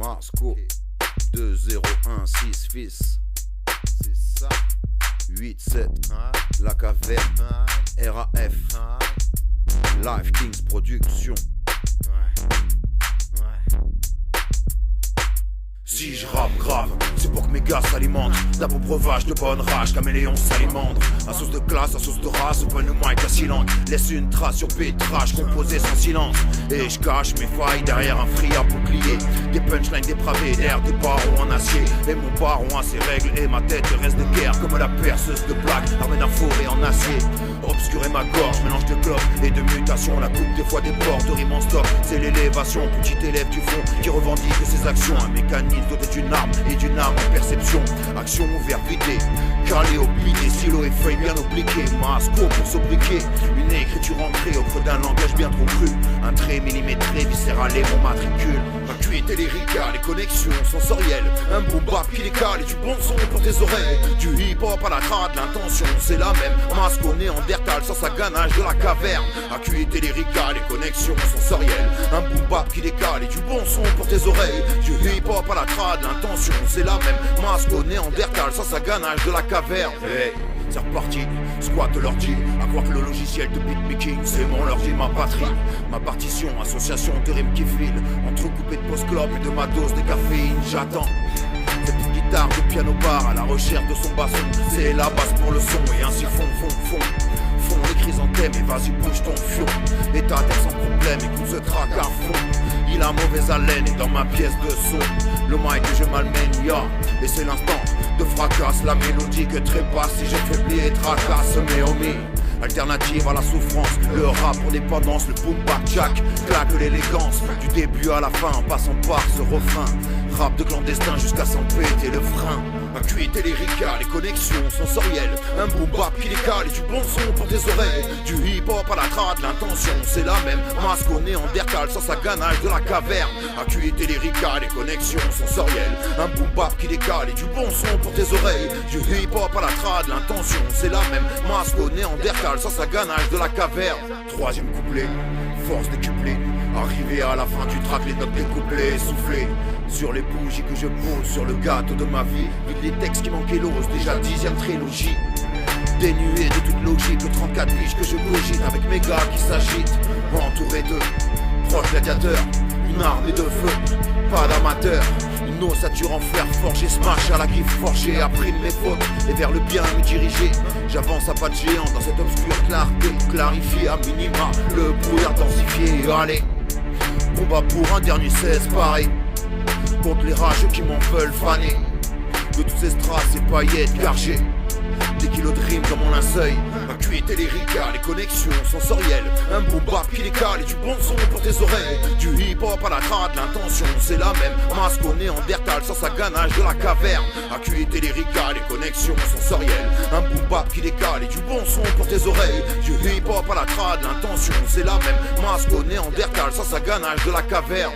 Masco 2016 fils. C'est ça. 8-7 La Caverne RAF Live Kings Production. Si je rappe grave, c'est pour que mes gars s'alimentent d'un bon breuvage de bonne rage, caméléon s'alimente. À sauce de classe, à sauce de race, open le mic à silence. Laisse une trace sur pétrage, composé sans silence. Et je cache mes failles derrière un friable bouclier. Des punchlines dépravées, d'air de baron en acier. Et mon baron a ses règles et ma tête reste de guerre. Comme la perceuse de blagues, armée d'un forêt en acier. Obscurer ma gorge, mélange de clopes et de mutations. La coupe des fois des ports de rimes en stop. C'est l'élévation, petit élève du fond qui revendique ses actions. Un mécanisme doté d'une arme et d'une arme en perception. Action ouverte, vidée, calé, obliqué, stylo et feuille bien obliqué. Masco pour sobriquer, une écriture ancrée au creux d'un langage bien trop cru. Un trait millimétré, viscéral et mon matricule. Acuité lyrica, les connexions sensorielles. Un boom bap qui décale et du bon son pour tes oreilles. Du hip hop à la trad, l'intention c'est la même. Masco néandertal sans sa ganache de la caverne. Acuité lyrica, les connexions sensorielles. Un boom bap qui décale et du bon son pour tes oreilles. Du hip hop à la trad, l'intention c'est la même. Masco néandertal sans sa ganache de la caverne. Hey, c'est reparti, squat de l'ordi. À croire que le logiciel de beatmaking c'est mon ordi, ma patrie. Ma partition, association de rimes qui filent, entrecoupé de post-clope et de ma dose de caféine. J'attends cette petite guitare de piano bar à la recherche de son basson. C'est la base pour le son et ainsi fond les chrysanthèmes et vas-y bouge ton fion. Et ta tête sans problème, écoute ce track à fond. Il a mauvaise haleine et dans ma pièce de son le mic que je malmène, ya. Et c'est l'instant de fracasse, la mélodie que trépasse. Si j'ai faibli et tracasse mes homies. Alternative à la souffrance, le rap pour dépendance, le boom bap jack, claque l'élégance, du début à la fin en passant par ce refrain. Rap de clandestin jusqu'à s'en péter le frein. Acuité lyrica, les connexions sensorielles. Un boom bap qui décale et du bon son pour tes oreilles. Du hip hop à la trad, l'intention c'est la même. Masco néandertal sans sa ganache de la caverne. Acuité lyrica, les connexions sensorielles. Un boom bap qui décale et du bon son pour tes oreilles. Du hip hop à la trad, l'intention c'est la même. Masco néandertal sans sa ganache de la caverne. Troisième couplet, force décuplée. Arrivé à la fin du track, les notes découplées, essoufflées. Sur les bougies que je pose sur le gâteau de ma vie. Vide les textes qui manquaient l'ose, déjà 10e trilogie. Dénué de toute logique, le 34 piges que je cogite. Avec mes gars qui s'agitent, entouré de proches gladiateurs. Une armée de feu, pas d'amateurs. Une ossature en fer forgé, smash à la griffe forgée. Apprime mes fautes et vers le bien me diriger. J'avance à pas de géant dans cette obscure clarté. Clarifier à minima, le brouillard densifié. Allez, combat pour un dernier 16 pareil. Contre les rageux qui m'en veulent faner. De toutes ces strass et paillettes gargées. Des kilos de rimes dans mon linceul. Acuité lyrica, les connexions sensorielles. Un boom bap qui décale et du bon son pour tes oreilles. Du hip hop à la trad, l'intention c'est la même. Masco néandertal sans sa ganache de la caverne. Acuité lyrica, les connexions sensorielles. Un boom bap qui décale et du bon son pour tes oreilles. Du hip hop à la trad, l'intention c'est la même. Masco néandertal sans sa ganache de la caverne.